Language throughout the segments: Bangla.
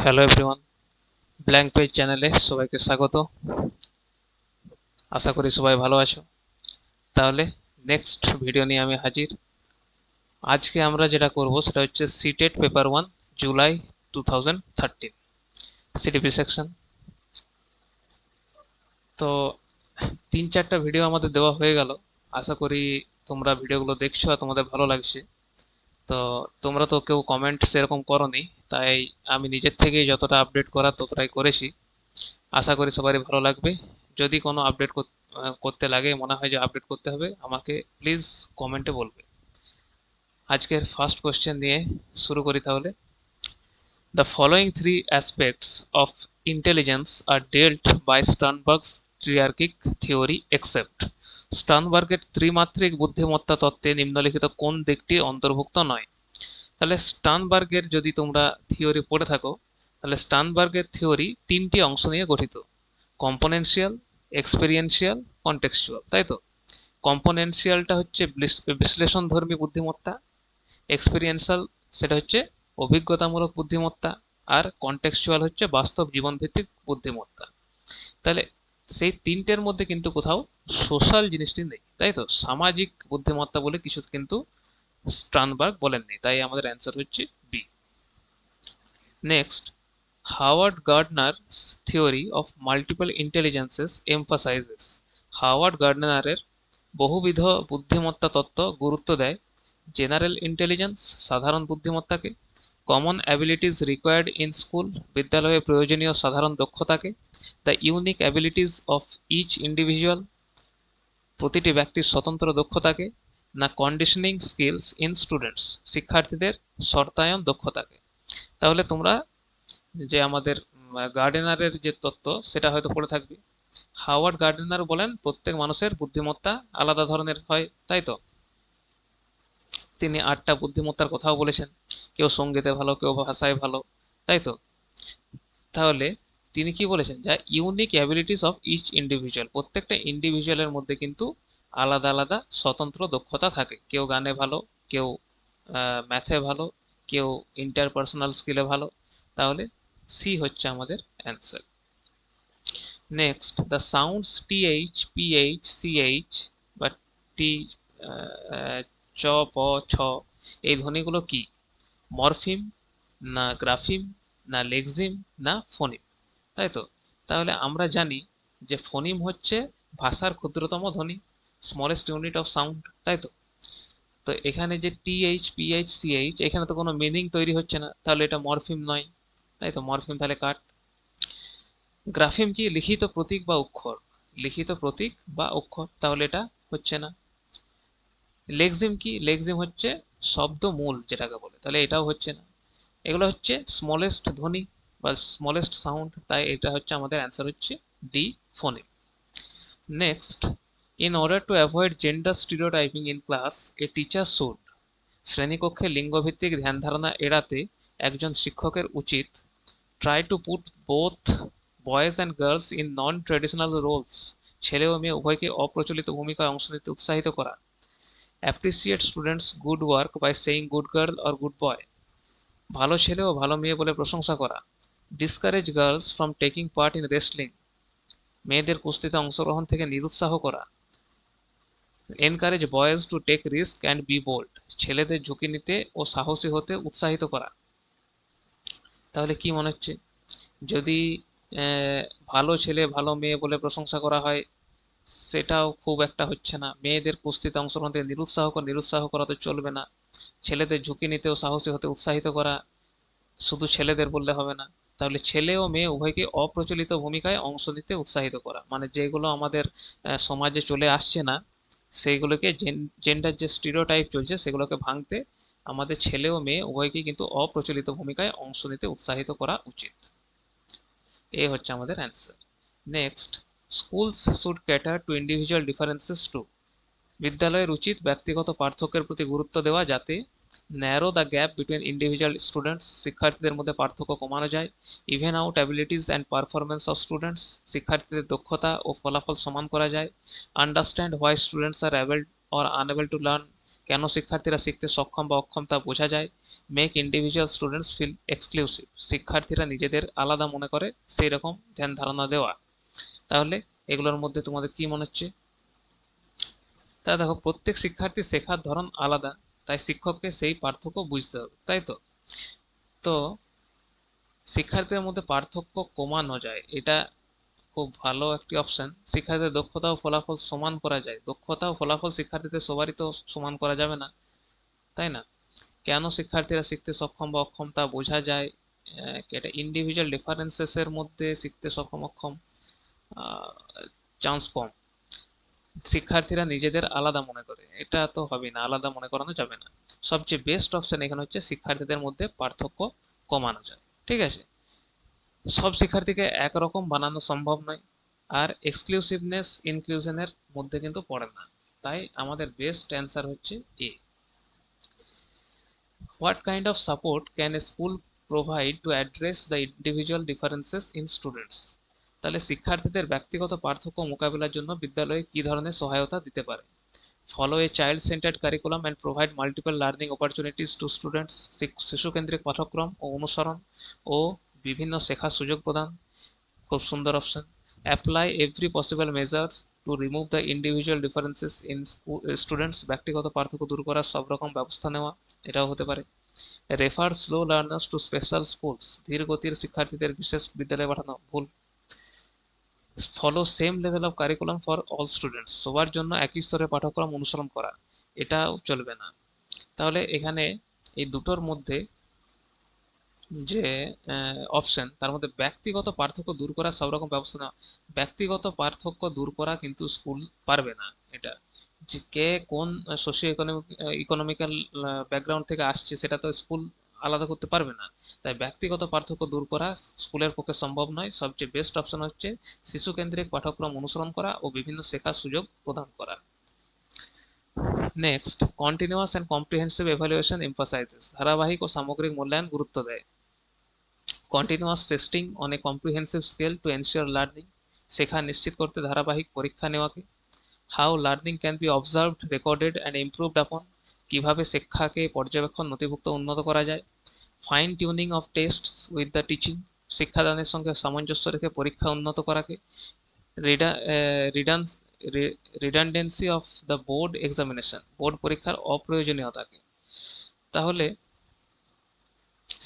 হ্যালো এভরিওয়ান, ব্ল্যাঙ্ক পেজ চ্যানেলে সবাইকে স্বাগত। আশা করি সবাই ভালো আছো। তাহলে নেক্সট ভিডিও নিয়ে আমি হাজির। আজকে আমরা যেটা করব সেটা হচ্ছে CTET paper 1 July 2013 CTP section. তো 3-4টা ভিডিও আমাদের দেওয়া হয়ে গেল। আশা করি তোমরা ভিডিওগুলো দেখছো আর তোমাদের ভালো লাগছে। তো তোমরা তো কেউ কমেন্ট সেরকম করোনি, তাই আমি নিজের থেকেই যতটা আপডেট করার ততটাই করেছি। আশা করি সবারই ভালো লাগবে। যদি কোনো আপডেট করতে লাগে, মনে হয় যে আপডেট করতে হবে, আমাকে প্লিজ কমেন্টে বলবে। আজকের ফার্স্ট কোশ্চেন দিয়ে শুরু করি তাহলে। The following three aspects of intelligence are dealt by Sternberg's triarchic theory except. স্টার্নবার্গের ত্রিমাত্রিক বুদ্ধিমত্তা তত্ত্বে নিম্নলিখিত কোন দিকটি অন্তর্ভুক্ত নয়? তাহলে স্টার্নবার্গের যদি তোমরা থিওরি পড়ে থাকো, তাহলে স্টার্নবার্গের থিওরি তিনটি অংশ নিয়ে গঠিত: কম্পোনেনশিয়াল, এক্সপেরিয়েন্সিয়াল, কন্টেক্সচুয়াল, তাই তো? কম্পোনেনশিয়ালটা হচ্ছে বিশ্লেষণধর্মী বুদ্ধিমত্তা, এক্সপেরিয়েন্সিয়াল সেটা হচ্ছে অভিজ্ঞতামূলক বুদ্ধিমত্তা, আর কন্টেক্সচুয়াল হচ্ছে বাস্তব জীবনভিত্তিক বুদ্ধিমত্তা। তাহলে সেই তিনটের মধ্যে কিন্তু কোথাও সোশ্যাল জিনিসটি নেই, তাই তো? সামাজিক বুদ্ধিমত্তা বলে কিছু কিন্তু স্টার্নবার্গ বলেননি, তাই আমাদের অ্যান্সার হচ্ছে বি। নেক্সট, হাওয়ার্ড গার্ডনার's theory of multiple intelligences emphasizes। Howard গার্ডনারের বহুবিধ বুদ্ধিমত্তা তত্ত্ব গুরুত্ব দেয় জেনারেল ইন্টেলিজেন্স সাধারণ বুদ্ধিমত্তাকে, common abilities required in school বিদ্যালয়ে প্রয়োজনীয় সাধারণ দক্ষতাকে, the unique abilities of each individual প্রতিটি ব্যক্তির স্বতন্ত্র দক্ষতাকে, না কন্ডিশনিং স্কিলস ইন স্টুডেন্টস শিক্ষার্থীদের শর্তায়ন দক্ষতাকে। তাহলে তোমরা যে আমাদের গার্ডেনারের যে তত্ত্ব সেটা হয়তো পড়ে থাকবে। হাওয়ার্ড গার্ডেনার বলেন প্রত্যেক মানুষের বুদ্ধিমত্তা আলাদা ধরনের হয়, তাই তো? তিনি 8টা বুদ্ধিমত্তার কথাও বলেছেন। কেউ সঙ্গীতে ভালো, কেউ ভাষায় ভালো, তাই তো? তাহলে তিনি কি বলেছেন, যা unique abilities of each individual, প্রত্যেকটা ইন্ডিভিজুয়ালের মধ্যে কিন্তু আলাদা আলাদা স্বতন্ত্র দক্ষতা থাকে। কেউ গানে ভালো, কেউ ম্যাথে ভালো, কেউ ইন্টারপার্সোনাল স্কিলে ভালো। তাহলে সি হচ্ছে আমাদের answer. Next, the sounds TH PH CH বা টি চ প ছ এই ধ্বনিগুলো কি? মরফিম, না গ্রাফিম, না লেক্সিম, না ফোনিম, তাই তো? তাহলে আমরা জানি যে ফোনিম হচ্ছে ভাষার ক্ষুদ্রতম ধ্বনি, স্মলেস্ট ইউনিট অফ সাউন্ড, তাই তো? তো এখানে যে টিএইচ পিএইচ সিএইচ, এখানে তো কোনো মিনিং তৈরি হচ্ছে না, তাহলে এটা মরফিম নয়, তাই তো? মরফিম তাহলে কাট। গ্রাফিম কি? লিখিত প্রতীক বা অক্ষর, লিখিত প্রতীক বা অক্ষর, তাহলে এটা হচ্ছে না। লেক্সিম কি? লেক্সিম হচ্ছে শব্দ মূল যেটাকে বলে, তাহলে এটাও হচ্ছে না। এগুলো হচ্ছে স্মলেস্ট ধ্বনি বা স্মলেস্ট সাউন্ড, তাই এটা হচ্ছে আমাদের অ্যান্সার হচ্ছে D, phoneme. Next, in order to avoid gender stereotyping in class a teacher should. শ্রেণীকক্ষে লিঙ্গভিত্তিক ধ্যান ধারণা এড়াতে একজন শিক্ষকের উচিত try to put both boys and girls in non traditional roles, ছেলে ও মেয়ে উভয়কে অপ্রচলিত ভূমিকায় অংশ নিতে উৎসাহিত করা। Appreciate students good work by saying good girl or good boy, ভালো ছেলে ও ভালো মেয়ে বলে প্রশংসা করা। Discourage girls from taking part in wrestling, মেয়েদের কুস্তিতে অংশগ্রহণ থেকে নিরুৎসাহ করা। Encourage boys to take risk and be bold, ছেলেদের ঝুঁকি নিতে ও সাহসী হতে উৎসাহিত করা। তাহলে কি মনে হচ্ছে, যদি ভালো ছেলে ভালো মেয়ে বলে প্রশংসা করা হয়, সেটাও খুব একটা হচ্ছে না। মেয়েদের কুস্তিতে অংশগ্রহণ থেকে নিরুৎসাহ করা তো চলবে না। ছেলেদের ঝুঁকি নিতে ও সাহসী হতে উৎসাহিত করা, শুধু ছেলেদের বললে হবে না। তাহলে ছেলে ও মেয়ে উভয়কে অপ্রচলিত ভূমিকায় অংশ নিতে উৎসাহিত করা, মানে যেগুলো আমাদের সমাজে চলে আসছে না, সেইগুলোকে জেন্ডার যে স্টিরিওটাইপ চলছে সেগুলোকে ভাঙতে আমাদের ছেলে ও মেয়ে উভয়কেই কিন্তু অপ্রচলিত ভূমিকায় অংশ নিতে উৎসাহিত করা উচিত। এ হচ্ছে আমাদের answer. Next, schools should cater to individual differences to. বিদ্যালয়ের উচিত ব্যক্তিগত পার্থক্যের প্রতি গুরুত্ব দেওয়া, যাতে narrow the gap between individual students, শিক্ষার্থীদের মধ্যে পার্থক্য কমানো যায়। Even out abilities and performance of students, শিক্ষার্থীদের দক্ষতা ও ফলাফল সমান করা যায়। Understand why students are able or unable to learn, কেন শিক্ষার্থীরা শিখতে সক্ষম বা অক্ষম তা বোঝা যায়। Make individual students feel exclusive, শিক্ষার্থীরা নিজেদের আলাদা মনে করে সেই রকম ধ্যান ধারণা দেওয়া। তাহলে এগুলোর মধ্যে তোমাদের কি মনে হচ্ছে? তা দেখো, প্রত্যেক শিক্ষার্থীর শেখার ধরন আলাদা, তাই শিক্ষককে সেই পার্থক্য বুঝতে হবে, তাই তো? তো শিক্ষার্থীদের মধ্যে পার্থক্য কমানো যায়, এটা খুব ভালো একটি অপশন। শিক্ষার্থীদের দক্ষতা ও ফলাফল সমান করা যায়, দক্ষতা ও ফলাফল শিক্ষার্থীদের সবারই তো সমান করা যাবে না, তাই না? কেন শিক্ষার্থীরা শিখতে সক্ষম বা অক্ষম তা বোঝা যায়, এটা ইন্ডিভিজুয়াল ডিফারেন্সেস এর মধ্যে শিখতে সক্ষম অক্ষম চান্স কম। শিক্ষার্থীরা নিজেদের আলাদা মনে করে, এটা তো হবে না, আলাদা মনে করানো যাবে না। সবচেয়ে বেস্ট অপশন এখানে হচ্ছে শিক্ষার্থীদের মধ্যে পার্থক্য কমানো যায়। ঠিক আছে, সব শিক্ষার্থীকে একরকম বানানো সম্ভব নয়, আর এক্সক্লুসিভনেস ইনক্লুশনের মধ্যে কিন্তু পড়ে না, তাই আমাদের বেস্ট অ্যান্সার হচ্ছে A. What kind of support can a school provide to address the individual differences in students? তাহলে শিক্ষার্থীদের ব্যক্তিগত পার্থক্য মোকাবিলার জন্য বিদ্যালয়ে কি ধরনের সহায়তা দিতে পারে? Follow a child centered curriculum and provide multiple learning opportunities to students, শিশুকেন্দ্রিক পাঠ্যক্রম ও অনুসরণ ও বিভিন্ন শেখার সুযোগ প্রদান, খুব সুন্দর option. Apply every possible measure to remove the individual differences in students, ব্যক্তিগত পার্থক্য দূর করার সব রকম ব্যবস্থা নেওয়া, এটাও হতে পারে। Refer slow learners two special schools, ধীর গতির শিক্ষার্থীদের বিশেষ বিদ্যালয়ে পাঠানো, ভুল। Follow same level of curriculum for all students, সবার জন্য একই স্তরের পাঠ্যক্রম অনুসরণ করা, এটাও চলবে না। তাহলে এখানে এই দুটোর মধ্যে যে অপশন, তার মধ্যে ব্যক্তিগত পার্থক্য দূর করার সব রকম ব্যবস্থা নেওয়া, ব্যক্তিগত পার্থক্য দূর করা কিন্তু স্কুল পারবে না। এটা যে কে কোন সোশিও ইকোনমিক্যাল ব্যাকগ্রাউন্ড থেকে আসছে সেটা তো স্কুল আলাদা করতে পারবে না, তাই ব্যক্তিগত পার্থক্য দূর করা স্কুলের পক্ষে সম্ভব নয়। সবচেয়ে বেস্ট অপশন হচ্ছে শিশু কেন্দ্রিক পাঠ্যক্রম অনুসরণ করা ও বিভিন্ন শেখার সুযোগ প্রদান করা। Next, continuous and comprehensive evaluation emphasises, ধারাবাহিক ও সামগ্রিক মূল্যায়ন গুরুত্ব দেয়। Continuous testing on a comprehensive scale to ensure learning, শেখা নিশ্চিত করতে ধারাবাহিক পরীক্ষা নেওয়াকে। How learning can be observed, recorded and improved upon, কিভাবে শিক্ষাকে পর্যবেক্ষণ, নথিভুক্ত, উন্নত করা যায়। Fine tuning of tests with the teaching, শিক্ষাদানের সঙ্গে সামঞ্জস্য রেখে পরীক্ষা উন্নত করাকে। Redundancy of the board examination, board পরীক্ষার অপ্রয়োজনীয়তাকে। তাহলে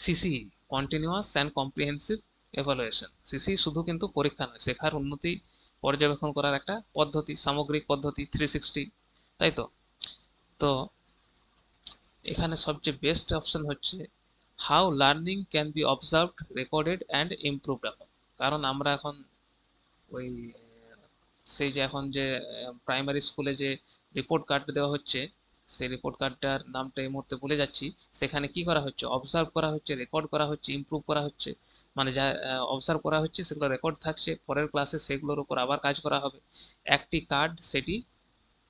CC, continuous and comprehensive evaluation, CC শুধু কিন্তু পরীক্ষা নয়, শেখার উন্নতি পর্যবেক্ষণ করার একটা পদ্ধতি, সামগ্রিক পদ্ধতি 360, তাই তো? তো এখানে সবচেয়ে বেস্ট অপশন হচ্ছে how learning can be observed, recorded and improved আপন। কারণ আমরা এখন ওই সেই যে এখন যে প্রাইমারি স্কুলে যে রিপোর্ট কার্ড দেওয়া হচ্ছে, সেই রিপোর্ট কার্ডটার নামটা এই মুহূর্তে ভুলে যাচ্ছি, সেখানে কি করা হচ্ছে, অবজার্ভ করা হচ্ছে, রেকর্ড করা হচ্ছে, ইমপ্রুভ করা হচ্ছে। মানে যা অবজার্ভ করা হচ্ছে সেগুলো রেকর্ড থাকছে, পরের ক্লাসে সেগুলোর উপর আবার কাজ করা হবে। একটি কার্ড, সেটি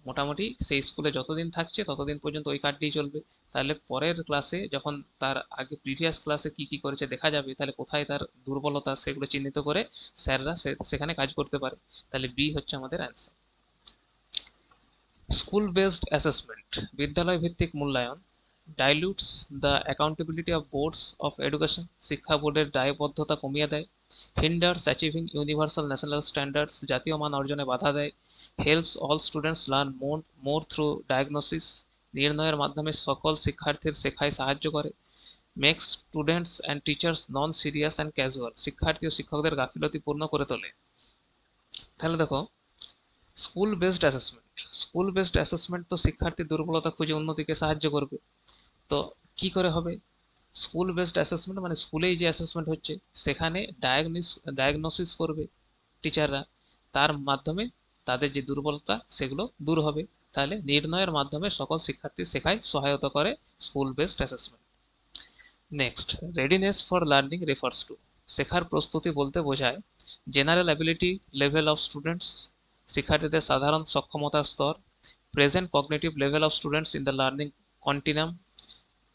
মোটামুটি সেই স্কুলে যতদিন থাকছে ততদিন পর্যন্ত ওই কার্ডটিই চলবে। তাহলে পরের ক্লাসে যখন তার আগে প্রিভিয়াস ক্লাসে কি কি করেছে দেখা যাবে, তাহলে কোথায় তার দুর্বলতা সেগুলো চিহ্নিত করে স্যাররা সেখানে কাজ করতে পারে। তাহলে বি হচ্ছে আমাদের অ্যান্সার। স্কুল বেসড অ্যাসেসমেন্ট, বিদ্যালয় ভিত্তিক মূল্যায়ন, dilutes the accountability of boards of education, শিক্ষা বোর্ডের দায়বদ্ধতা কমিয়ে দেয়। Hinders achieving universal national standards, জাতীয় মান অর্জনে বাধা দেয়। Helps all students learn more through diagnosis, নির্ণয়ের মাধ্যমে সকল শিক্ষার্থীর শেখায় সাহায্য করে। Makes students and teachers non serious and casual, শিক্ষার্থী ও শিক্ষকদের গাফিলতিপূর্ণ করে তোলে। তাহলে দেখো, school based assessment, school based assessment তো শিক্ষার্থীর দুর্বলতা খুঁজে উন্নতিকে সাহায্য করবে। তো কি করে হবে? স্কুল বেসড অ্যাসেসমেন্ট মানে স্কুলেই যে অ্যাসেসমেন্ট হচ্ছে সেখানে ডায়াগনোসিস করবে টিচাররা, তার মাধ্যমে তাদের যে দুর্বলতা সেগুলো দূর হবে। তাহলে নির্ণয়ের মাধ্যমে সকল শিক্ষার্থীর শেখায় সহায়তা করে school based assessment. Next, readiness for learning refers to, শেখার প্রস্তুতি বলতে বোঝায় general ability level of students, শিক্ষার্থীদের সাধারণ সক্ষমতার স্তর। Present cognitive level of students in the learning continuum,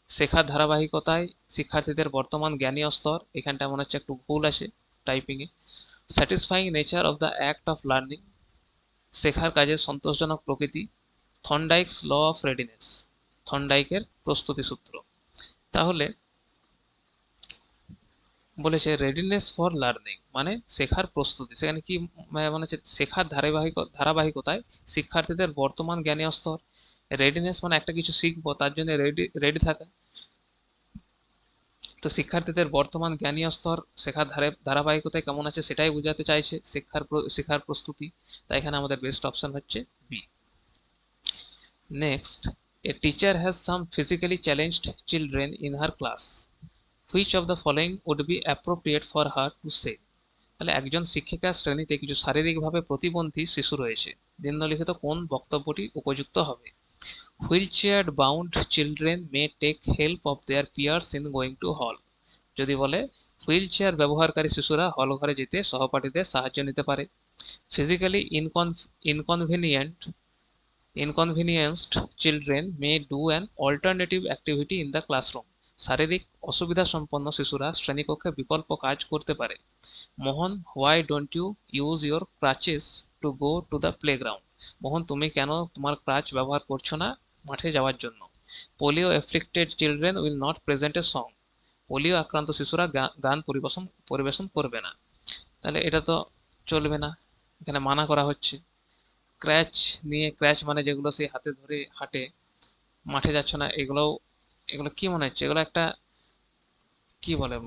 শেখার ধারাবাহিকতায় শিক্ষার্থীদের বর্তমান জ্ঞানীয় স্তর, এখানটা মনে হচ্ছে একটু ভুল আছে টাইপিংয়ে। Satisfying nature of the act of learning, শেখার কাজের সন্তোষজনক প্রকৃতি। থর্নডাইকস ল অফ রেডিনেস, থর্নডাইকের প্রস্তুতি সূত্র। তাহলে বলেছে রেডিনেস ফর লার্নিং মানে শেখার প্রস্তুতি, সেখানে কি মানে হচ্ছে শেখার ধারাবাহিকতায় শিক্ষার্থীদের বর্তমান জ্ঞানীয় স্তর। রেডিনেস মানে একটা কিছু শিখবো তার জন্য রেডি রেডি থাকা। তো শিক্ষার্থীদের বর্তমান জ্ঞানীয় স্তর শেখার ধারাবাহিকতায় কেমন আছে সেটাই বোঝাতে চাইছে শেখার প্রস্তুতি। তাই এখানে আমাদের বেস্ট অপশন হচ্ছে B. Next, a teacher has some physically challenged children in her class, which of the following would be appropriate for her to say. তাহলে একজন শিক্ষিকার শ্রেণীতে কিছু শারীরিকভাবে প্রতিবন্ধী শিশু রয়েছে, নিম্নলিখিত কোন বক্তব্যটি উপযুক্ত হবে? Wheelchair bound children may take help of their peers in going to hall. যদি বলে হুইল চেয়ার ব্যবহারকারী শিশুরা হল ঘরে যেতে সহপাঠীদের সাহায্য নিতে পারে। Physically inconvenient inconvenienced children may do an alternative activity in the classroom. শারীরিক অসুবিধা সম্পন্ন শিশুরা শ্রেণীকক্ষে বিকল্প কাজ করতে পারে। Mohan, why don't you use your crutches to go to the playground. Mohan, তুমি কেন তোমার ক্রাচ ব্যবহার করছো না মাঠে যাওয়ার জন্য? Polio afflicted children will not present a song. Polio আক্রান্ত শিশুরা গান পরিবেশন করবে না। তাহলে এটা তো চলবে না, এখানে মানা করা হচ্ছে। ক্র্যাচ ক্র্যাচ মানে যেগুলো সেই হাতে ধরে হাঁটে, মাঠে যাচ্ছ না, এগুলো কি মনে হচ্ছে? এগুলো একটা কি বলে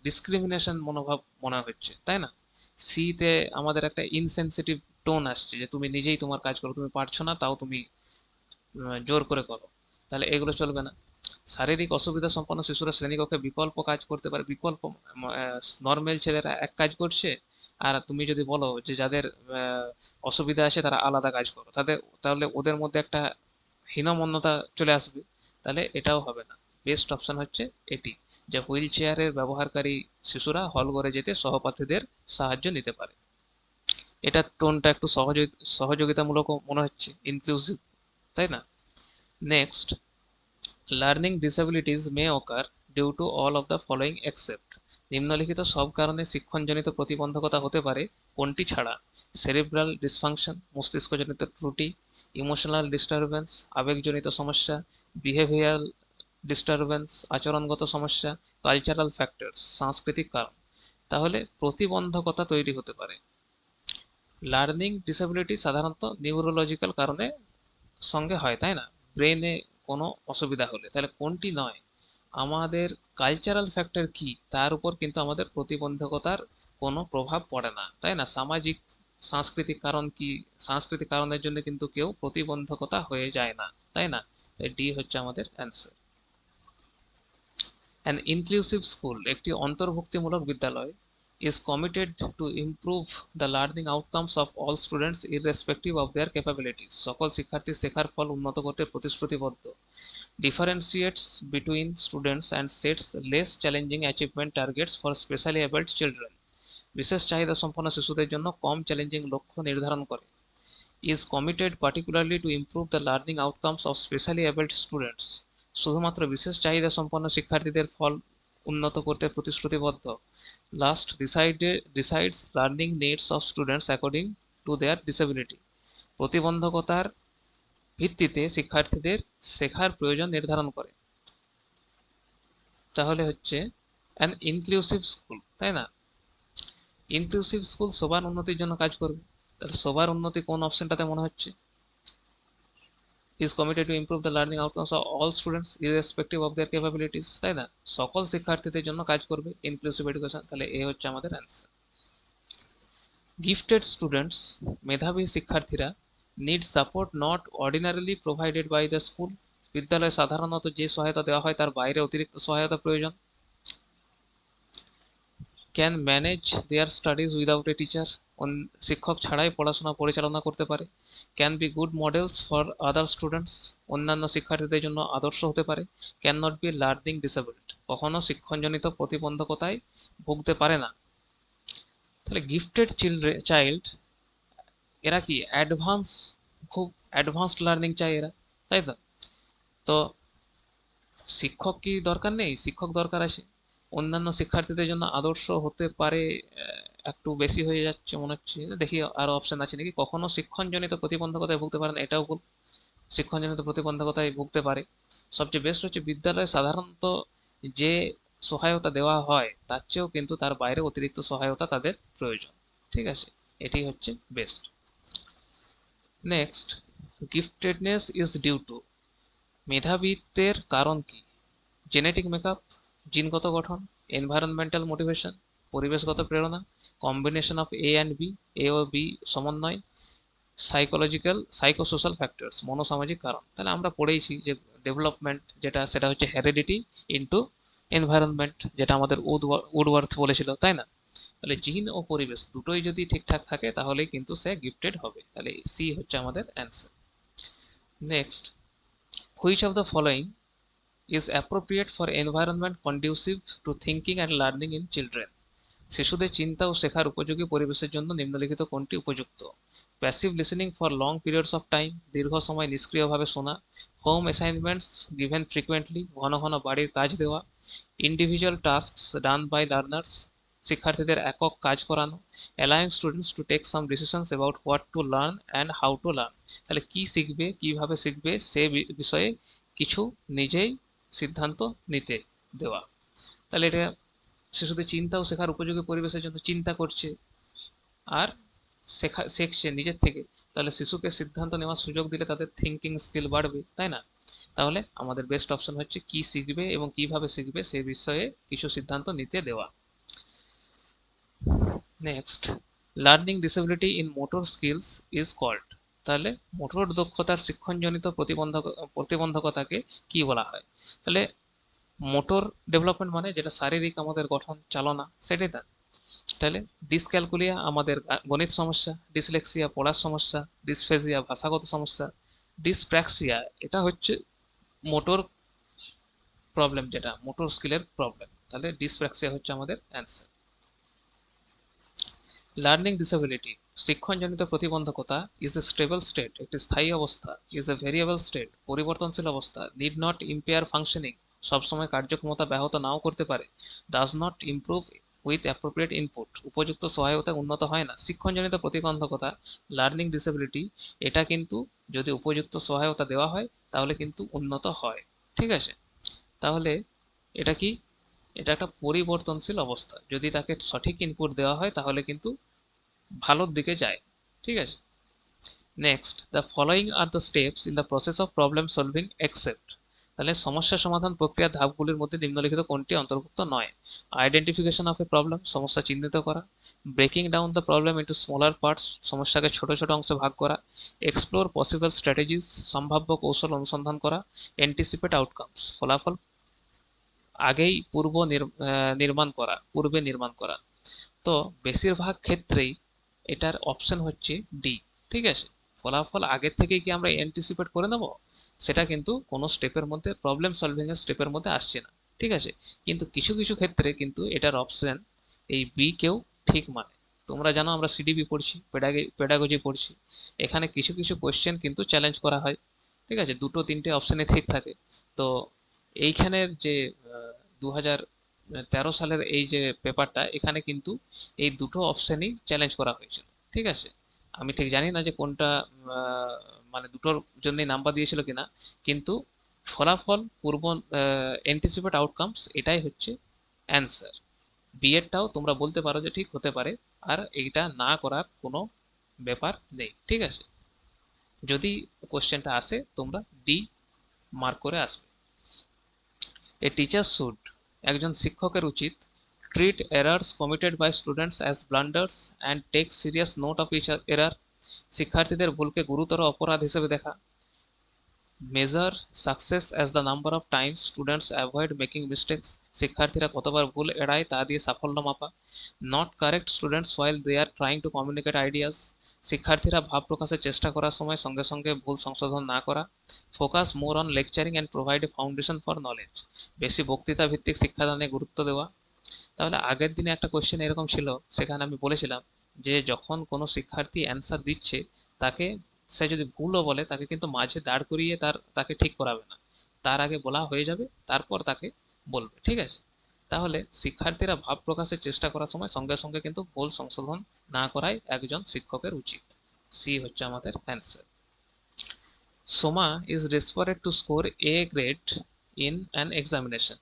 ডিসক্রিমিনেশন মনোভাব মনে হচ্ছে, তাই না? সিতে আমাদের একটা ইনসেনসিটিভ টোন আসছে যে তুমি নিজেই তোমার কাজ করো, তুমি পারছো না তাও তুমি জোর করে করো। তাহলে এগুলো চলবে না। শারীরিক অসুবিধা সম্পন্ন শিশুরা শ্রেণীকক্ষে বিকল্প কাজ করতে পারে। বিকল্প নর্মাল ছেলেরা এক কাজ করছে, আর তুমি যদি বলো যে যাদের অসুবিধা আছে তারা আলাদা কাজ করো, তাহলে ওদের মধ্যে একটা হীনমন্যতা চলে আসবে। তাহলে এটাও হবে না। বেস্ট অপশন হচ্ছে এটি, যে হুইল চেয়ারের ব্যবহারকারী শিশুরা হল ঘরে যেতে সহপাঠীদের সাহায্য নিতে পারে। এটার টোনটা একটু সহযোগিতামূলক মনে হচ্ছে, ইনক্লুসিভ, তাই না? Next, learning disabilities may occur due to all of the following except. নিম্নলিখিত সব কারণে শিক্ষণজনিত প্রতিবন্ধকতা হতে পারে কোনটি ছাড়া? সেরিব্রাল ডিসফাংশন মস্তিষ্কজনিত ত্রুটি, ইমোশনাল ডিস্টারবেন্স আবেগজনিত সমস্যা, বিহেভিয়ারাল ডিস্টারবেন্স আচরণগত সমস্যা, কালচারাল ফ্যাক্টরস সাংস্কৃতিক কারণ। তাহলে প্রতিবন্ধকতা তৈরি হতে পারে। লার্নিং ডিসএবিলিটি সাধারণত নিউরোলজিক্যাল কারণে সঙ্গে হয়, তাই না? ব্রেনে কোনো অসুবিধা হলে, তাহলে কোনটি নয়? আমাদের কালচারাল ফ্যাক্টর কি তার উপর কিন্তু আমাদের প্রতিবন্ধকতার কোনো প্রভাব পড়ে না, তাই না? সাংস্কৃতিক কারণ কি, সাংস্কৃতিক কারণের জন্য কিন্তু কেউ প্রতিবন্ধকতা হয়ে যায় না, তাই না? তাই ডি হচ্ছে আমাদের অ্যান্সার। অ্যান ইনক্লুসিভ স্কুল একটি অন্তর্ভুক্তিমূলক বিদ্যালয় is committed to improve the learning outcomes of all students irrespective of their capabilities। সকল শিক্ষার্থীর শেখার ফল উন্নত করতে প্রতিশ্রুতিবদ্ধ। differentiates between students and sets less challenging achievement targets for specially abled children। বিশেষ চাহিদা সম্পন্ন শিশুদের জন্য কম চ্যালেঞ্জিং লক্ষ্য নির্ধারণ করে। is committed particularly to improve the learning outcomes of specially abled students। শুধুমাত্র বিশেষ চাহিদা সম্পন্ন শিক্ষার্থীদের ফল উন্নত করতে প্রতিশ্রুতিবদ্ধ। Last, decides learning needs of students according to their disability। প্রতিবন্ধকতার ভিত্তিতে শিক্ষার্থীদের শেখার প্রয়োজন নির্ধারণ করে। তাহলে হচ্ছে অ্যান ইনক্লুসিভ স্কুল, তাই না? ইনক্লুসিভ স্কুল সবার উন্নতির জন্য কাজ করবে। তাহলে সবার উন্নতি কোন অপশনটাতে মনে হচ্ছে? is committed to improve the learning outcomes of all students irrespective of their capabilities, তাই না? সকল শিক্ষার্থীদের জন্য কাজ করবে ইনক্লুসিভ এডুকেশন। তাহলে এ হচ্ছে আমাদের অ্যান্সার। গিফটেড স্টুডেন্টস মেধাবী শিক্ষার্থীরা need support not ordinarily provided by the school. বিদ্যালয়ে সাধারণত যে সহায়তা দেওয়া হয় তার বাইরে অতিরিক্ত সহায়তা প্রয়োজন। Can manage their studies without a teacher, শিক্ষক ছাড়াই পড়াশোনা পরিচালনা করতে পারে। Can be good models for other students, অন্যান্য শিক্ষার্থীদের জন্য আদর্শ হতে পারে। Can not be learning disabled, কখনো শিক্ষণজনিত প্রতিবন্ধকতায় ভুগতে পারে না। তাহলে গিফটেড চাইল্ড এরা কি অ্যাডভান্স, খুব অ্যাডভান্সড লার্নিং চাই এরা, তাই তো? তো শিক্ষক কি দরকার নেই? শিক্ষক দরকার আছে। অন্যান্য শিক্ষার্থীদের জন্য আদর্শ হতে পারে, একটু বেশি হয়ে যাচ্ছে মনে হচ্ছে। দেখি আরো অপশন আছে নাকি। কখনো শিক্ষণজনিত প্রতিবন্ধকতায় ভুগতে পারে না, এটাও ভুল। শিক্ষণজনিত প্রতিবন্ধকতায় ভুগতে পারে। সবচেয়ে বেস্ট হচ্ছে বিদ্যালয়ে সাধারণত যে সহায়তা দেওয়া হয় তার চেয়েও কিন্তু তার বাইরে অতিরিক্ত সহায়তা তাদের প্রয়োজন। ঠিক আছে, এটি হচ্ছে best. Next, giftedness is due to, মেধাবীত্বের কারণ কি? জেনেটিক মেকআপ, জিনগত গঠন, এনভায়রনমেন্টাল মোটিভেশন, পরিবেশগত প্রেরণা, combination of A and B, A ও বি সমন্বয়, সাইকোলজিক্যাল সাইকোসোশ্যাল ফ্যাক্টরস মনোসামাজিক কারণ। তাহলে আমরা পড়েইছি যে ডেভেলপমেন্ট যেটা সেটা হচ্ছে হেরিডিটি ইনটু এনভায়রনমেন্ট, যেটা আমাদের উডওয়ার্থ বলেছিল, তাই না? তাহলে জিন ও পরিবেশ দুটোই যদি ঠিকঠাক থাকে তাহলেই কিন্তু সে গিফটেড হবে। তাহলে সি হচ্ছে আমাদের answer. Next, which of the following is appropriate for environment conducive to thinking and learning in children? শিশুদের চিন্তা ও শেখার উপযোগী পরিবেশের জন্য নিম্নলিখিত কোনটি উপযুক্ত? Passive listening for long periods of time, দীর্ঘ সময় নিষ্ক্রিয়ভাবে শোনা, হোম অ্যাসাইনমেন্টস গিভেন ফ্রিকুয়েন্টলি, ঘন ঘন বাড়ির কাজ দেওয়া, individual tasks done by learners, শিক্ষার্থীদের একক কাজ করানো, allowing students to take some decisions about what to learn and how to learn. তাহলে কি শিখবে, কিভাবে শিখবে সে বিষয়ে কিছু নিজেই সিদ্ধান্ত নিতে দেওয়া। তাহলে এটা শিশুদের চিন্তা ও শেখার উপযোগী পরিবেশের জন্য চিন্তা করছে আর শিখছে নিজের থেকে। তাহলে শিশুকে সিদ্ধান্ত নেওয়ার সুযোগ দিলে তাদের থিঙ্কিং স্কিল বাড়বে, তাই না? তাহলে আমাদের বেস্ট অপশন হচ্ছে কি শিখবে এবং কিভাবে শিখবে সে বিষয়ে কিছু সিদ্ধান্ত নিতে দেওয়া। Next, learning disability in motor skills is called. তাহলে মোটর দক্ষতার শিক্ষণজনিত প্রতিবন্ধকতাকে কি বলা হয়? তাহলে মোটর ডেভেলপমেন্ট মানে যেটা শারীরিক আমাদের গঠন চালনা সেটাই না। তাহলে ডিসক্যালকুলিয়া আমাদের গণিত সমস্যা, ডিসলেক্সিয়া পড়ার সমস্যা, ডিসফেজিয়া ভাষাগত সমস্যা, ডিসপ্র্যাক্সিয়া এটা হচ্ছে মোটর প্রবলেম, যেটা মোটর স্কিলের প্রবলেম। তাহলে ডিসপ্র্যাক্সিয়া হচ্ছে আমাদের অ্যান্সার। লার্নিং ডিসেবিলিটি শিক্ষণজনিত প্রতিবন্ধকতা ইজ এ স্টেবল স্টেট, একটি স্থায়ী অবস্থা, ইজ এ ভেরিয়েবল স্টেট পরিবর্তনশীল অবস্থা, নিড নট ইম্পেয়ার ফাংশনিং সবসময় কার্যক্ষমতা ব্যাহত নাও করতে পারে, does not improve with appropriate input উপযুক্ত সহায়তায় উন্নত হয় না। শিক্ষণজনিত প্রতিবন্ধকতা লার্নিং ডিসেবিলিটি এটা কিন্তু যদি উপযুক্ত সহায়তা দেওয়া হয় তাহলে কিন্তু উন্নত হয়। ঠিক আছে, তাহলে এটা কি? এটা একটা পরিবর্তনশীল অবস্থা, যদি তাকে সঠিক ইনপুট দেওয়া হয় তাহলে কিন্তু ভালোর দিকে যায়। ঠিক আছে। Next, the following are the steps in the process of problem solving except. তাহলে সমস্যা সমাধান প্রক্রিয়ার ধাপগুলির মধ্যে নিম্নলিখিত কোনটি অন্তর্ভুক্ত নয়? আইডেন্টিফিকেশন অফ এ প্রবলেম সমস্যা চিহ্নিত করা, breaking down the problem into smaller parts সমস্যাকে ছোট ছোট অংশে ভাগ করা, এক্সপ্লোর পসিবল স্ট্র্যাটেজিস সম্ভাব্য কৌশল অনুসন্ধান করা, অ্যান্টিসিপেট আউটকামস ফলাফল আগেই পূর্বে নির্মাণ করা। তো বেশিরভাগ ক্ষেত্রেই এটার অপশন হচ্ছে ডি। ঠিক আছে, ফলাফল আগের থেকেই কি আমরা অ্যান্টিসিপেট করে নেব? সেটা কিন্তু কোনো স্টেপের মধ্যে প্রবলেম সলভিং এর স্টেপের মধ্যে আসছে না। ঠিক আছে, কিন্তু কিছু কিছু ক্ষেত্রে কিন্তু এটার অপশন এই বি কেও ঠিক মানে। তোমরা জানো আমরা সিডিবি পড়ছি, পেডাগজি পড়ছি, এখানে কিছু কিছু কোয়েশ্চেন কিন্তু চ্যালেঞ্জ করা হয়। ঠিক আছে, দুটো তিনটে অপশনে ঠিক থাকে। তো এইখানের যে 2013 সালের এই যে পেপারটা, এখানে কিন্তু এই দুটো অপশনই চ্যালেঞ্জ করা হয়েছিল। ঠিক আছে, আমি ঠিক জানি না যে কোনটা মানে দুটোর জন্যই নাম্বার দিয়েছিল কিনা, কিন্তু ফলাফল পূর্ব অ্যান্টিসিপেট আউটকামস এটাই হচ্ছে অ্যান্সার। বি এরটাও তোমরা বলতে পারো যে ঠিক হতে পারে, আর এইটা না করার কোনো ব্যাপার নেই। ঠিক আছে, যদি কোশ্চেনটা আসে তোমরা ডি মার্ক করে আসবে। এ টিচার শুড, একজন শিক্ষকের উচিত treat errors committed by students as blunders and take serious note of each error, শিক্ষার্থীদের ভুলকে গুরুতর অপরাধ হিসেবে দেখা। Measure success as the number of times students avoid making mistakes, শিক্ষার্থীরা কতবার ভুল এড়ায় তা দিয়ে সাফল্য মাপা। Not correct students while they are trying to communicate ideas, শিক্ষার্থীরা ভাব প্রকাশের চেষ্টা করার সময় সঙ্গে সঙ্গে ভুল সংশোধন না করা। Focus more on lecturing and provide a foundation for knowledge, বেশি বক্তৃতা ভিত্তিক শিক্ষাদানে গুরুত্ব দেওয়া। তাহলে আগের দিনে একটা কোয়েশ্চেন এরকম ছিল, সেখানে আমি বলেছিলাম যে যখন কোনো শিক্ষার্থী অ্যান্সার দিচ্ছে তাকে, সে যদি ভুলও বলে তাকে কিন্তু মাঝে দাঁড় করিয়ে তাকে ঠিক করাবে না, তার আগে বলা হয়ে যাবে তারপর তাকে বলবে। ঠিক আছে, তাহলে শিক্ষার্থীরা ভাব প্রকাশের চেষ্টা করার সময় সঙ্গে সঙ্গে কিন্তু ভুল সংশোধন না করাই একজন শিক্ষকের উচিত। সি হচ্ছে আমাদের answer. Soma is desperate to score A grade in an examination.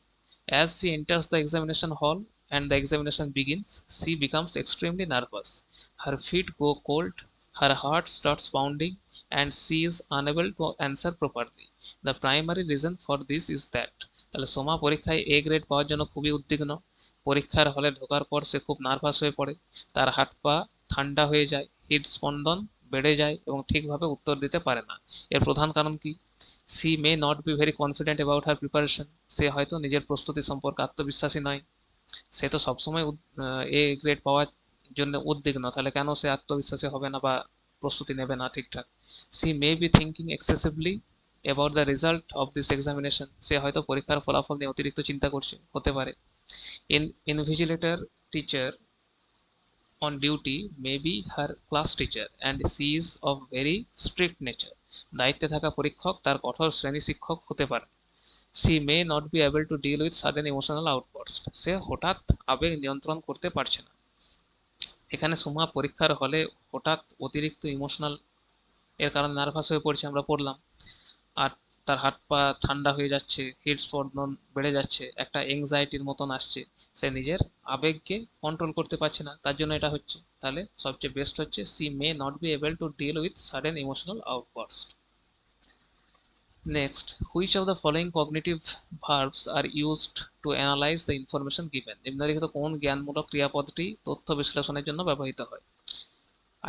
As she enters the examination hall and the examination begins, she becomes extremely nervous. Her feet go cold, her heart starts pounding, and she is unable to answer properly. The primary reason for this is that তাহলে সোমা পরীক্ষায় এ গ্রেড পাওয়ার জন্য খুবই উদ্বিগ্ন। পরীক্ষার হলে ঢোকার পর সে খুব নার্ভাস হয়ে পড়ে, তার হাত পা ঠান্ডা হয়ে যায়, হৃদস্পন্দন বেড়ে যায় এবং ঠিকভাবে উত্তর দিতে পারে না। এর প্রধান কারণ কি? She may not be very confident about her preparation, সে হয়তো নিজের প্রস্তুতি সম্পর্কে আত্মবিশ্বাসী নয়। সে তো সবসময় এ গ্রেড পাওয়ার জন্য উদ্বিগ্ন, তাহলে কেন সে আত্মবিশ্বাসী হবে না বা প্রস্তুতি নেবে না ঠিকঠাক? She may be thinking excessively about the result of this examination, সে হয়তো পরীক্ষার ফলাফল নিয়ে অতিরিক্ত চিন্তা করছে, হতে পারে। Invigilator teacher on duty may be her class teacher and she is of very strict nature. দায়িত্বে থাকা পরীক্ষক তার কঠোর শ্রেণী শিক্ষক হতে পারে। She may not be able to deal with sudden emotional outbursts. সে হঠাৎ আবেগ নিয়ন্ত্রণ করতে পারছে না। এখানে সুমা পরীক্ষার হলে হঠাৎ অতিরিক্ত ইমোশনাল এর কারণে নার্ভাস হয়ে পড়ছে, আমরা পড়লাম। আর তার হাত পা ঠান্ডা হয়ে যাচ্ছে, হৃদস্পন্দন বেড়ে যাচ্ছে, একটা এংজাইটির মতন আসছে, সে নিজের আবেগকে কন্ট্রোল করতে পারছে না, তার জন্য এটা হচ্ছে। তাহলে সবচেয়ে বেস্ট হচ্ছে C may not be able to deal with sudden emotional outburst. Next, which of the following cognitive verbs are used to analyze the information given? নিম্নলিখিত কোন জ্ঞানমূলক ক্রিয়াপদটি তথ্য বিশ্লেষণের জন্য ব্যবহৃত হয়?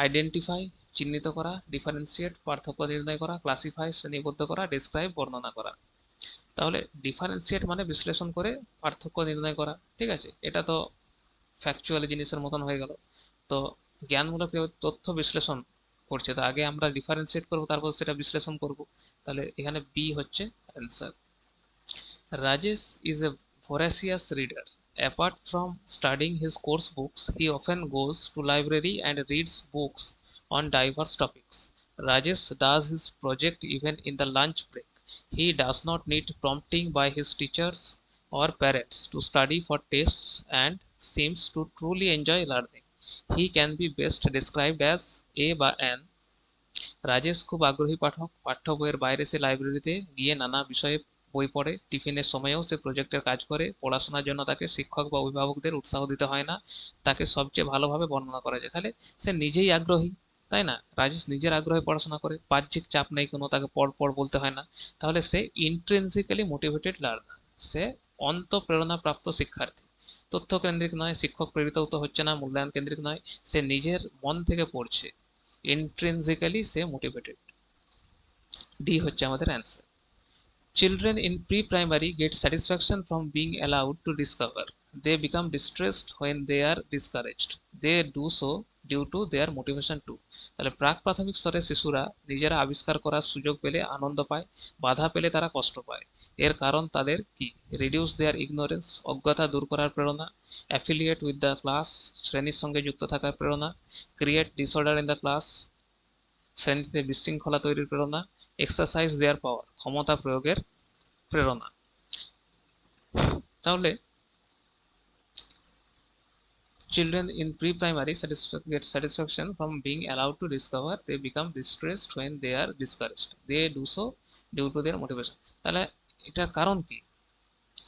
আইডেন্টিফাই চিহ্নিত করা, ডিফারেন্সিয়েট পার্থক্য নির্ণয় করা, ক্লাসিফাই শ্রেণীবদ্ধ করা, ডেসক্রাইব বর্ণনা করা। তাহলে ডিফারেন্সিয়েট মানে বিশ্লেষণ করে পার্থক্য নির্ণয় করা, ঠিক আছে, এটা তো ফ্যাকচুয়ালি জিনিসের মতন হয়ে গেল। তো জ্ঞানমূলক তথ্য বিশ্লেষণ করছে, তো আগে আমরা ডিফারেন্সিয়েট করবো, তারপর সেটা বিশ্লেষণ করব। তাহলে এখানে বি হচ্ছে answer. Rajesh is a voracious reader. Apart from studying his course books, he often goes to library and reads books on diverse topics. Rajesh does his project even in the lunch break. He does not need prompting by his teachers or parents to study for tests and seems to truly enjoy learning. He can be best described as A by N. Rajesh খুব আগ্রহী পাঠক, পাঠ্য বইয়ের বাইরে সে লাইব্রেরিতে গিয়ে নানা বিষয়ে বই পড়ে, টিফিনের সময়েও সে প্রজেক্টের কাজ করে, পড়াশোনার জন্য তাকে শিক্ষক বা অভিভাবকদের উৎসাহ দিতে হয় না, তাকে সবচেয়ে ভালোভাবে বর্ণনা করা যায়। তাহলে সে নিজেই আগ্রহী, তাই না? রাজেশ নিজের আগ্রহে পড়াশোনা করে, বাহ্যিক চাপ নেই কোনো, তাকে পড় পড় বলতে হয় না। তাহলে সে ইন্ট্রিনসিক্যালি মোটিভেটেড লার্নার, সে অন্তঃপ্রেরণা প্রাপ্ত শিক্ষার্থী। তথ্য কেন্দ্রিক নয়, শিক্ষক প্রেরিতও তো হচ্ছে না, মূল্যায়ন কেন্দ্রিক নয়, সে নিজের মন থেকে পড়ছে, ইন্ট্রিনসিক্যালি সে মোটিভেটেড। ডি হচ্ছে আমাদের answer. Children in pre-primary get satisfaction from being allowed to discover. They become distressed when they are discouraged. They do so due to their motivation too. তাহলে প্রাক প্রাথমিক স্তরের শিশুরা নিজেরা আবিষ্কার করার সুযোগ পেলে আনন্দ পায়, বাধা পেলে তারা কষ্ট পায়। এর কারণ তাদের কি? রিডিউস দেয়ার ইগনোরেন্স, অজ্ঞতা দূর করার প্রেরণা, অ্যাফিলিয়েট উইথ দ্য ক্লাস, শ্রেণীর সঙ্গে যুক্ত থাকার প্রেরণা, create disorder in the class, শ্রেণীতে বিশৃঙ্খলা তৈরির প্রেরণা, এক্সারসাইজ দেয়ার পাওয়ার, ক্ষমতা প্রয়োগের প্রেরণা। তাহলে children in pre-primary get satisfaction from being allowed to discover. They become distressed when they are discouraged. They do so due to their motivation. তাহলে এটার কারণ কি?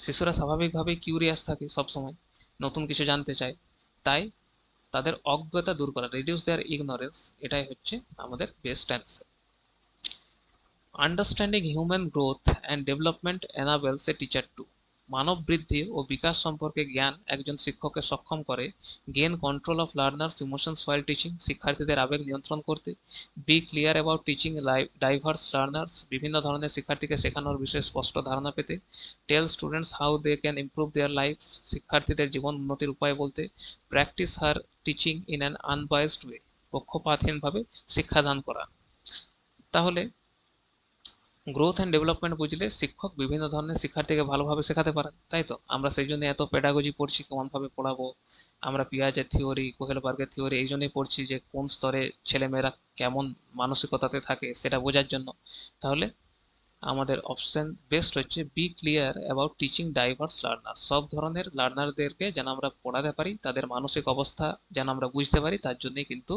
শিশুরা স্বাভাবিকভাবেই কিউরিয়াস থাকে, সবসময় নতুন কিছু জানতে চায়, তাই তাদের অজ্ঞতা দূর করা, রিডিউস দেয়ার ইগনোরেন্স, এটাই হচ্ছে আমাদের best answer. Understanding human growth and development enables a teacher to. মানব বৃদ্ধি ও বিকাশ সম্পর্কে জ্ঞান একজন শিক্ষককে সক্ষম করে gain control of learners emotions while teaching, শিক্ষার্থীদের আবেগ নিয়ন্ত্রণ করতে, be clear about teaching diverse learners, বিভিন্ন ধরনের শিক্ষার্থীকে শেখানোর বিষয়ে স্পষ্ট ধারণা পেতে, tell students how they can improve their lives, শিক্ষার্থীদের জীবন উন্নতির উপায় বলতে, practise her teaching in an unbiased way, পক্ষপাতহীনভাবে শিক্ষাদান করা। তাহলে গ্রোথ অ্যান্ড ডেভেলপমেন্ট বুঝলে শিক্ষক বিভিন্ন ধরনের শিক্ষার্থীকে ভালোভাবে শেখাতে পারেন, তাই তো আমরা সেই জন্য এত পেডাগজি পড়ছি, কেমনভাবে পড়াবো। আমরা পিয়াজের থিওরি, কোহেলবার্গের থিওরি এই জন্যই পড়ছি যে কোন স্তরে ছেলেমেয়েরা কেমন মানসিকতাতে থাকে সেটা বোঝার জন্য। তাহলে আমাদের অপশন বেস্ট হচ্ছে B clear about teaching diverse learner, সব ধরনের লার্নারদেরকে যেন আমরা পড়াতে পারি, তাদের মানসিক অবস্থা যেন আমরা বুঝতে পারি, তার জন্যই কিন্তু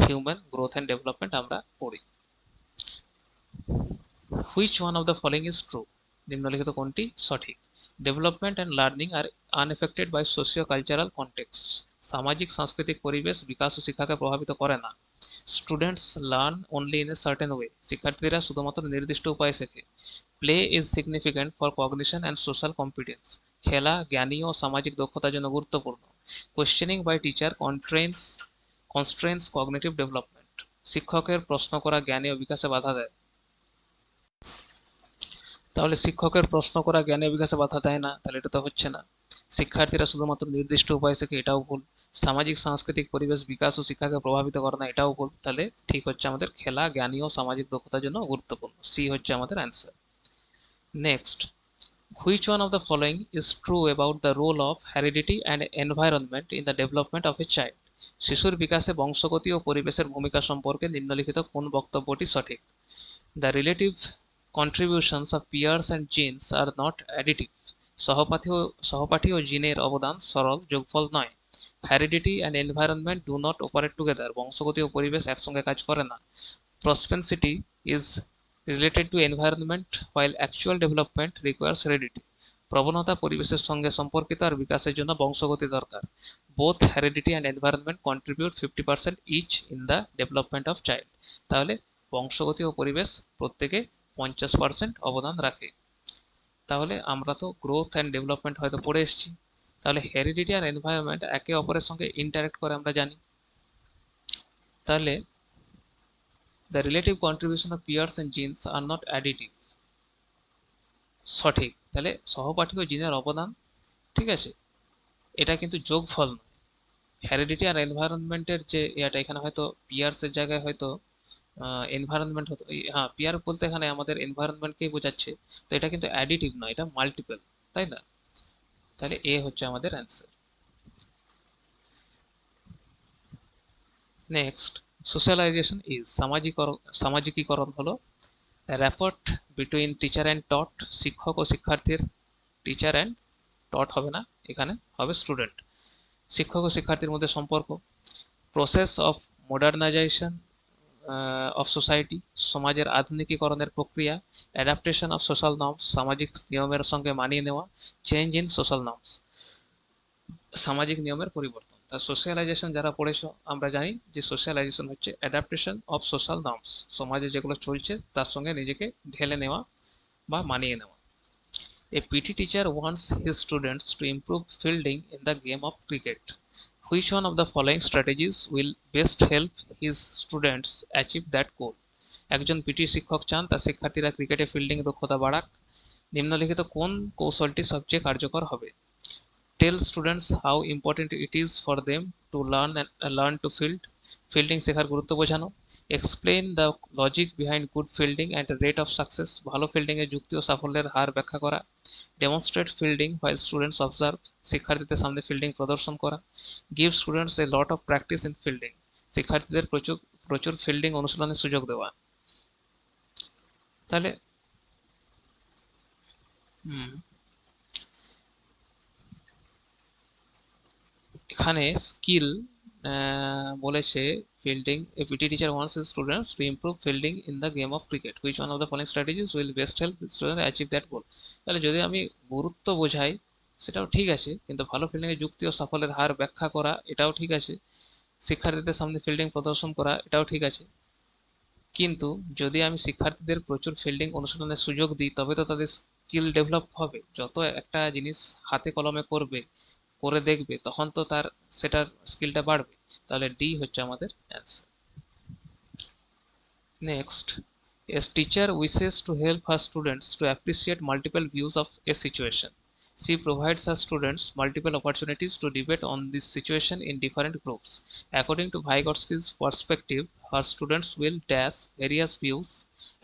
হিউম্যান গ্রোথ অ্যান্ড ডেভেলপমেন্ট আমরা পড়ি। Which one of the following is true, নিম্নলিখিত কোনটি সঠিক? Development and learning are unaffected by socio cultural context, সামাজিক সাংস্কৃতিক পরিবেশ বিকাশ ও শিক্ষাকে প্রভাবিত করে না। Students learn only in a certain way, শিক্ষার্থীরা শুধুমাত্র নির্দিষ্ট উপায়ে শেখে। Play is significant for cognition and social competence, খেলা জ্ঞানী ও সামাজিক দক্ষতার জন্য গুরুত্বপূর্ণ। Questioning by teacher constrains cognitive development, শিক্ষকের প্রশ্ন করা জ্ঞানী ও বিকাশে বাধা দেয়। তাহলে শিক্ষকের প্রশ্ন করা জ্ঞানী ও বিকাশে বাধা দেয় না, তাহলে এটা তো হচ্ছে না। শিক্ষার্থীরা শুধুমাত্র নির্দিষ্ট উপায় শেখে, এটাও ভুল। সামাজিক সাংস্কৃতিক পরিবেশ বিকাশ ও শিক্ষাকে প্রভাবিত করে না, এটাও ভুল। তাহলে ঠিক হচ্ছে আমাদের খেলা জ্ঞানী ও সামাজিক দক্ষতার জন্য গুরুত্বপূর্ণ, সি হচ্ছে আমাদের answer. Next, which one of the following is true about the role of heredity and environment in the development of a child? শিশুর বিকাশে বংশগতি ও পরিবেশের ভূমিকা সম্পর্কে নিম্নলিখিত কোন বক্তব্যটি সঠিক? The relative contributions of peers and genes are not additive. সহপাঠী ও জিনের অবদান সরল যোগফল নয়। Heredity and environment do not operate together. বংশগতি ও পরিবেশ একসঙ্গে কাজ করে না। Propensity is related to environment while actual development requires heredity. প্রবণতা পরিবেশের সঙ্গে সম্পর্কিত আর বিকাশের জন্য বংশগতি দরকার। Both heredity and environment contribute 50% each in the development of child. তাহলে বংশগতি ও পরিবেশ প্রত্যেকে 50% অবদান রাখে। তাহলে আমরা তো গ্রোথ অ্যান্ড ডেভেলপমেন্ট হয়তো পড়ে এসেছি, তাহলে হেরিডিটি আর এনভায়রনমেন্ট একে অপরের সঙ্গে ইন্টারেক্ট করে আমরা জানি। তাহলে the relative contribution of peers and genes are not additive, সঠিক। তাহলে সহপাঠী ও জিনের অবদান, ঠিক আছে, এটা কিন্তু যোগফল নয়। হেরিডিটি আর এনভায়রনমেন্টের যে এটা, এখানে হয়তো পিয়ার্স এর জায়গায় হয়তো এনভায়রনমেন্ট হতো, হ্যাঁ পিয়ার বলতে এখানে আমাদের এনভায়রনমেন্টকেই বোঝাচ্ছে, তো এটা কিন্তু অ্যাডিটিভ নয়, এটা মাল্টিপল, তাই না? তাহলে এ হচ্ছে আমাদের অ্যান্সার। নেক্সট, সোশ্যালাইজেশন ইজ, সামাজিকীকরণ হলো র্যাপোর্ট বিটুইন টিচার অ্যান্ড টট, শিক্ষক ও শিক্ষার্থীর, টিচার অ্যান্ড টট হবে না, এখানে হবে স্টুডেন্ট, শিক্ষক ও শিক্ষার্থীর মধ্যে সম্পর্ক। Process of modernisation of society, সমাজের আধুনিকীকরণের প্রক্রিয়া। অ্যাডাপ্টেশন অফ সোশ্যাল নর্মস, সামাজিক নিয়মের সঙ্গে মানিয়ে নেওয়া। চেঞ্জ ইন সোশ্যাল নর্মস, সামাজিক নিয়মের পরিবর্তন। তা সোশ্যালাইজেশন যারা পড়েছো আমরা জানি যে সোশ্যালাইজেশন হচ্ছে অ্যাডাপ্টেশন অফ সোশ্যাল নর্মস, সমাজে যেগুলো চলছে তার সঙ্গে নিজেকে ঢেলে নেওয়া বা মানিয়ে নেওয়া। A PT teacher wants his students to improve fielding in the game of cricket. Which one of the following strategies will best help his students achieve that goal? একজন পিটি শিক্ষক চান তার শিক্ষার্থীরা ক্রিকেটে ফিল্ডিং দক্ষতা বাড়াক, নিম্নলিখিত কোন কৌশলটি সবচেয়ে কার্যকর হবে? Tell students how important it is for them to learn to field, fielding শেখার গুরুত্ব বোঝানো। Explain the logic behind good fielding and rate of success, ভালো ফিল্ডিং এর যুক্তি ও সাফল্যের হার ব্যাখ্যা করা। Demonstrate fielding while students observe, শিক্ষার্থীদের সামনে ফিল্ডিং প্রদর্শন করা। Give students a lot of practice in fielding, শিক্ষার্থীদের প্রচুর প্রচুর ফিল্ডিং অনুশীলনের সুযোগ দেওয়া। তাহলে এখানে স্কিল বলেছে fielding, a PT teacher wants his students to improve fielding in the game of cricket, which one of the following strategies will best help student achieve that goal. তাহলে যদি আমি গুরুত্ব বোঝাই সেটাও ঠিক আছে, কিন্তু ভালো ফিল্ডিংয়ের যুক্তি ও সাফল্যের হার ব্যাখ্যা করা এটাও ঠিক আছে, শিক্ষার্থীদের সামনে ফিল্ডিং প্রদর্শন করা এটাও ঠিক আছে, কিন্তু যদি আমি শিক্ষার্থীদের প্রচুর ফিল্ডিং অনুশীলনের সুযোগ দিই তবে তো তাদের স্কিল ডেভেলপ হবে। যত একটা জিনিস হাতে কলমে করবে, করে দেখবে, তখন তো তার সেটার স্কিলটা বাড়বে। তাহলে ডি হচ্ছে আমাদের answer. Next, a teacher wishes to help her students to appreciate multiple views of a situation. She provides her students multiple opportunities to debate on this situation in different groups. According to Vygotsky's perspective, her students will dash various views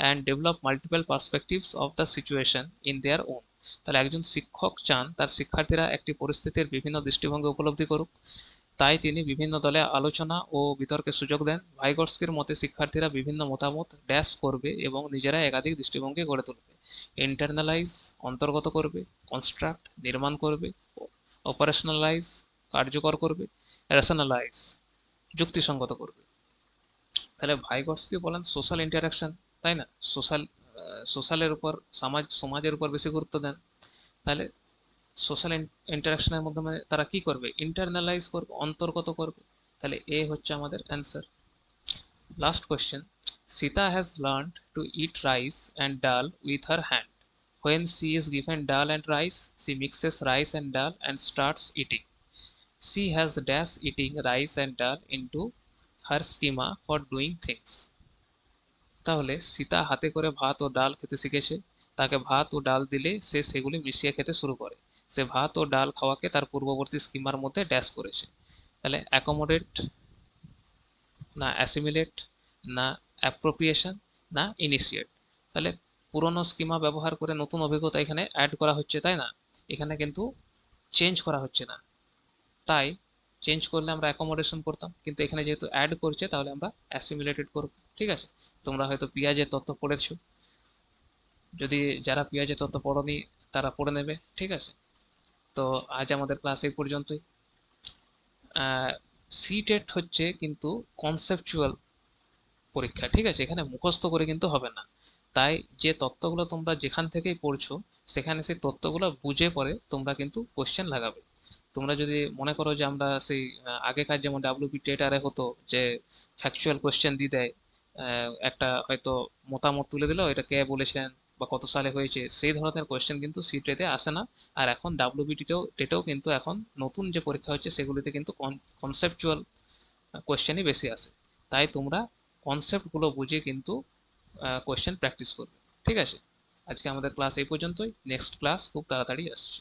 and develop multiple perspectives of the situation in their own. তাহলে একজন শিক্ষক চান তার শিক্ষার্থীরা একটি পরিস্থিতির বিভিন্ন দৃষ্টিভঙ্গি উপলব্ধি করুক, তাই তিনি বিভিন্ন দলে আলোচনা ও বিতর্কের সুযোগ দেন। ভাইগটস্কির মতে শিক্ষার্থীরা বিভিন্ন মতামত ড্যাশ করবে এবং নিজেরা একাধিক দৃষ্টিভঙ্গি গড়ে তুলবে। ইন্টারনালাইজ, অন্তর্গত করবে। কনস্ট্রাক্ট, নির্মাণ করবে। অপারেশনালাইজ, কার্যকর করবে। রেশনালাইজ, যুক্তিসঙ্গত করবে। তাহলে ভাইগটস্কি বলেন সোশ্যাল ইন্টারাকশন, তাই না, সোশ্যাল সোশ্যালের উপর, সমাজের উপর বেশি গুরুত্ব দেন, তাহলে সোশ্যাল ইন্টারাকশনের মাধ্যমে তারা কি করবে, ইন্টারনালাইজ করবে, অন্তর্গত করবে। তাহলে এ হচ্ছে আমাদের answer. Last question, Sita has learned to eat rice and dal with her hand, when she is given dal and rice she mixes rice and dal and starts eating. She has dash eating rice and dal into her schema for doing things. তাহলে সীতা হাতে করে ভাত ও ডাল খেতে শিখেছে, তাকে ভাত ও ডাল দিলে সে সেগুলি মিশিয়ে খেতে শুরু করে। সে ভাত ও ডাল খাওয়াকে তার পূর্ববর্তী স্কিমার মধ্যে ড্যাশ করেছে। তাহলে অ্যাকোমোডেট, না অ্যাসিমিলেট, না অ্যাপ্রোপ্রিয়েশন, না ইনিশিয়েট। তাহলে পুরনো স্কিমা ব্যবহার করে নতুন অভিজ্ঞতা এখানে অ্যাড করা হচ্ছে, তাই না? এখানে কিন্তু চেঞ্জ করা হচ্ছে না। তাই চেঞ্জ করলে আমরা অ্যাকোমোডেশন করতাম, কিন্তু এখানে যেহেতু অ্যাড করছে তাহলে আমরা অ্যাসিমিলেটেড করব। ঠিক আছে, তোমরা হয়তো পিঁয়াজের তত্ত্ব পড়েছো, যদি যারা পিঁয়াজের তত্ত্ব পড়োনি তারা পড়ে নেবে। ঠিক আছে, তো আজ আমাদের ক্লাস এই পর্যন্তই। সি টেট হচ্ছে কিন্তু কনসেপচুয়াল পরীক্ষা, ঠিক আছে, এখানে মুখস্থ করে কিন্তু হবে না। তাই যে তত্ত্বগুলো তোমরা যেখান থেকেই পড়ছো সেখানে সেই তত্ত্বগুলো বুঝে পরে তোমরা কিন্তু কোশ্চেন লাগাবে। তোমরা যদি মনে করো যে আমরা সেই আগেকার যেমন ডাব্লিউবি টেটারে হতো যে ফ্যাকচুয়াল কোশ্চেন দিয়ে দেয়, একটা হয়তো মতামত তুলে দিল, এটা কে বলেছেন বা কত সালে হয়েছে, সেই ধরনের কোশ্চেন কিন্তু সিটেতে আসে না। আর এখন ডাব্লিউবি টেটেও কিন্তু এখন নতুন যে পরীক্ষা হচ্ছে সেগুলিতে কিন্তু কনসেপচুয়াল কোশ্চেনই বেশি আসে। তাই তোমরা কনসেপ্টগুলো বুঝে কিন্তু কোশ্চেন প্র্যাকটিস করবে। ঠিক আছে, আজকে আমাদের ক্লাস এই পর্যন্তই, নেক্সট ক্লাস খুব তাড়াতাড়ি আসছে।